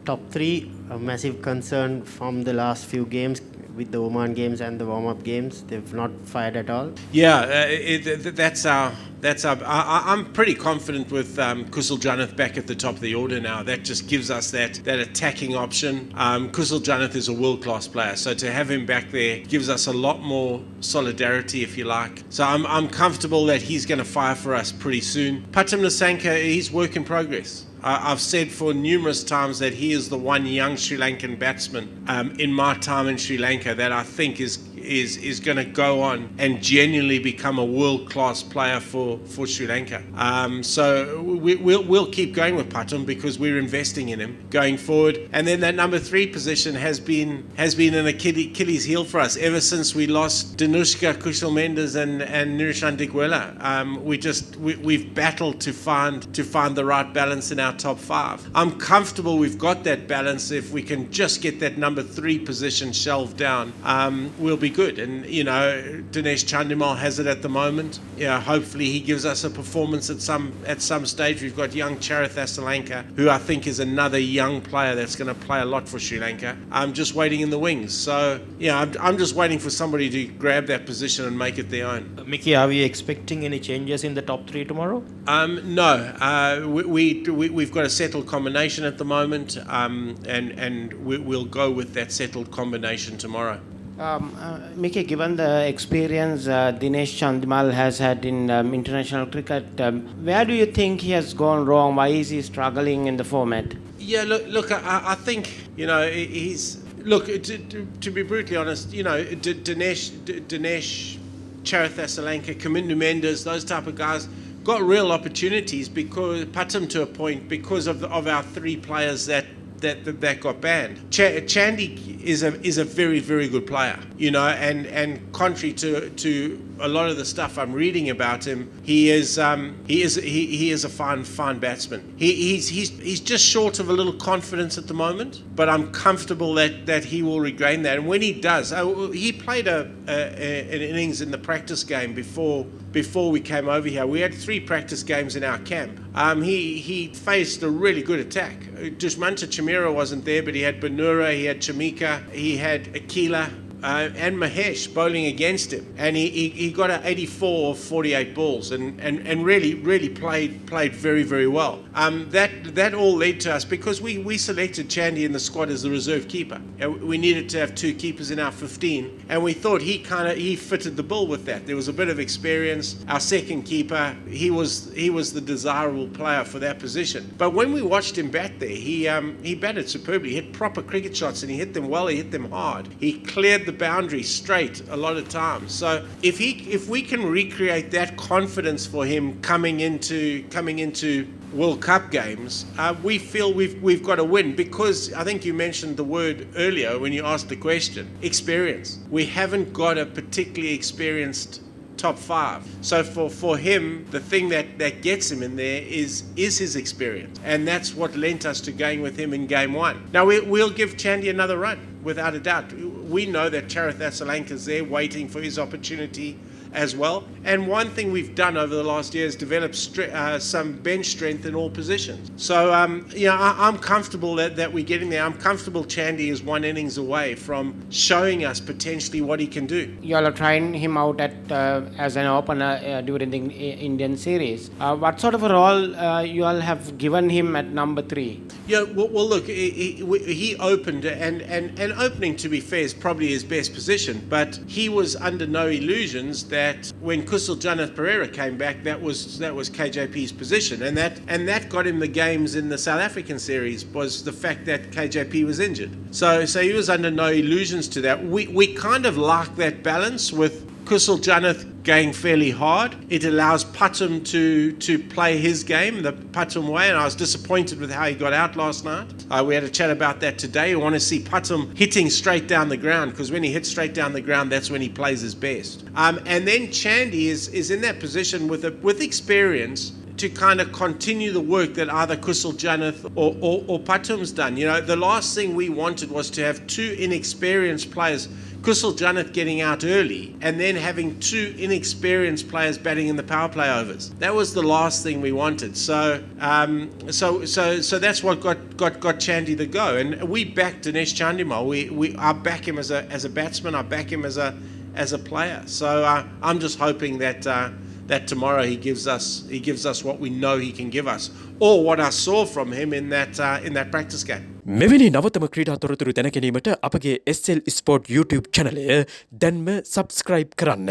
Top three, a massive concern from the last few games with the Oman games and the warm-up games. They've not fired at all. Yeah, that's our. I'm pretty confident with Kusal Janath back at the top of the order now. That just gives us that attacking option. Kusal Janath is a world-class player, so to have him back there gives us a lot more solidarity, if you like. So I'm comfortable that he's going to fire for us pretty soon. Pathum Nissanka, he's work in progress. I've said for numerous times that he is the one young Sri Lankan batsman in my time in Sri Lanka that I think is going to go on and genuinely become a world-class player for Sri Lanka. So we'll keep going with Pathum because we're investing in him going forward. And then that number 3 position has been an Achilles heel for us ever since we lost Danushka, Kushal Mendes and Nirishan Diguela. We've battled to find the right balance in our top 5. I'm comfortable we've got that balance. If we can just get that number 3 position shelved down, we'll be good. And Dinesh Chandimal has it at the moment. Hopefully he gives us a performance at some stage. We've got young Charith Asalanka, who I think is another young player that's going to play a lot for Sri Lanka. I'm just waiting in the wings. So I'm just waiting for somebody to grab that position and make it their own. Mickey, are we expecting any changes in the top 3 tomorrow? No. We've got a settled combination at the moment, and we'll go with that settled combination tomorrow. Mickey, given the experience Dinesh Chandimal has had in international cricket, where do you think he has gone wrong? Why is he struggling in the format? Yeah, look. I think he's look. To be brutally honest, Dinesh, Charith Asalanka, Kamindu Mendes, those type of guys got real opportunities because Pathum to a point because of our 3 players that got banned. Chandy is a very, very good player, and contrary to a lot of the stuff I'm reading about him, he is a fine batsman. He's just short of a little confidence at the moment, but I'm comfortable that he will regain that. And when he does, he played an innings in the practice game before we came over here. We had 3 practice games in our camp. He faced a really good attack. Dushmanta Chamira wasn't there, but he had Banura, he had Chamika, he had Akila, and Mahesh bowling against him, and he got an 84 of 48 balls, and really played very, very well. That all led to us because we selected Chandy in the squad as the reserve keeper. We needed to have 2 keepers in our 15, and we thought he fitted the bill with that. There was a bit of experience. Our second keeper, he was the desirable player for that position. But when we watched him bat there, he batted superbly. He hit proper cricket shots, and he hit them well. He hit them hard. He cleared the boundary straight a lot of times. So if we can recreate that confidence for him coming into World Cup games, we feel we've got to win, because I think you mentioned the word earlier when you asked the question, experience. We haven't got a particularly experienced top 5. So for him, the thing that gets him in there is his experience, and that's what lent us to going with him in game 1. Now we'll give Chandy another run, without a doubt. We know that Charith Asalanka's there waiting for his opportunity as well. And one thing we've done over the last year is develop some bench strength in all positions. So, I'm comfortable that we're getting there. I'm comfortable Chandy is 1 innings away from showing us potentially what he can do. You all are trying him out as an opener during the Indian series. What sort of a role you all have given him at number 3? Yeah, well look, he opened, and opening, to be fair, is probably his best position, but he was under no illusions that when Kusal Janath Pereira came back, that was KJP's position, and that got him the games in the South African series, was the fact that KJP was injured. So he was under no illusions to that. We kind of like that balance with Kusal Janath going fairly hard. It allows Pathum to play his game the Pathum way, and I was disappointed with how he got out last night. We had a chat about that today. We want to see Pathum hitting straight down the ground, because when he hits straight down the ground, that's when he plays his best. And then Chandy is in that position with experience to kind of continue the work that either Kusal Janath or Pathum's done. The last thing we wanted was to have 2 inexperienced players Kusal Janeth getting out early and then having two inexperienced players batting in the power play overs. That was the last thing we wanted. So that's what got Chandy the go. And we back Dinesh Chandimal. I back him as a batsman. I back him as a player. So I'm just hoping that that tomorrow he gives us what we know he can give us, or what I saw from him in that practice game. මෙවැනි නවතම ක්‍රීඩා තොරතුරු දැන ගැනීමට අපගේ SL Sport YouTube channel එක දැන්ම subscribe කරන්න.